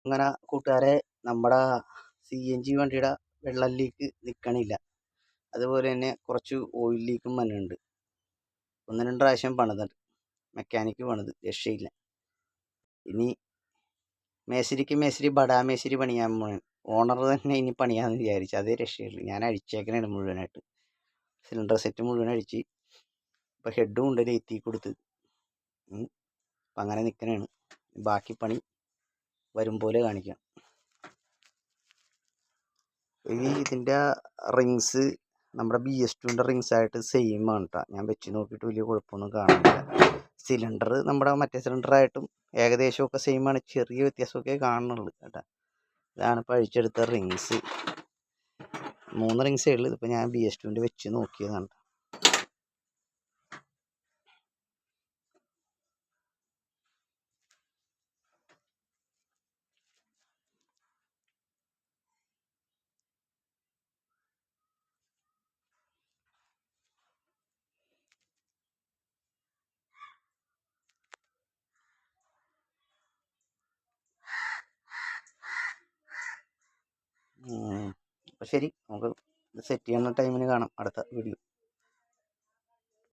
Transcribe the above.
അങ്ങനെ കൂട്ടുകാരെ, നമ്മുടെ CNG വണ്ടിയുടെ വെള്ളം ലീക്ക് നിൽക്കണില്ല. അതുപോലെ തന്നെ കുറച്ച് ഓയിൽ ലീക്കും വന്നിട്ടുണ്ട്. 1-2 പ്രാവശ്യം പണിതുണ്ട്, മെക്കാനിക്ക് പണിത്, രക്ഷയില്ല. ഇനി മേസ്തിരി ബടാ മേസ്തിരി പണിയാൻ പോണേ. ഓണർ തന്നെ ഇനി പണിയാമെന്ന് വിചാരിച്ചു, അതേ രക്ഷയുള്ളൂ. ഞാൻ അഴിച്ചേക്കണാണ് മുഴുവനായിട്ട്, സിലിണ്ടർ സെറ്റ് മുഴുവൻ അഴിച്ച്. ഇപ്പം ഹെഡും ഉണ്ട് ലേത്തി കൊടുത്ത്. അപ്പം അങ്ങനെ നിൽക്കണേണ്. ബാക്കി പണി വരും പോലെ കാണിക്കാം. ഇതിൻ്റെ റിങ്സ് നമ്മുടെ BS2ൻ്റെ റിങ്സായിട്ട് സെയിം ആണ് കേട്ടോ. ഞാൻ വെച്ച് നോക്കിയിട്ട് വലിയ കുഴപ്പമൊന്നും കാണുന്നില്ല. സിലിണ്ടർ നമ്മുടെ മറ്റേ സിലിണ്ടറായിട്ടും ഏകദേശമൊക്കെ സെയിമാണ്, ചെറിയ വ്യത്യാസമൊക്കെ കാണുന്നുള്ളൂ കേട്ടോ. ഇതാണ് ഇപ്പോൾ അഴിച്ചെടുത്ത റിങ്സ്. 3 റിങ്സേ ഉള്ളൂ. ഇതിപ്പോൾ ഞാൻ BS2ൻ്റെ വെച്ച് നോക്കിയതാണ്. അപ്പോൾ ശരി, നമുക്ക് സെറ്റ് ചെയ്യുന്ന ടൈമിന് കാണാം അടുത്ത വീഡിയോ.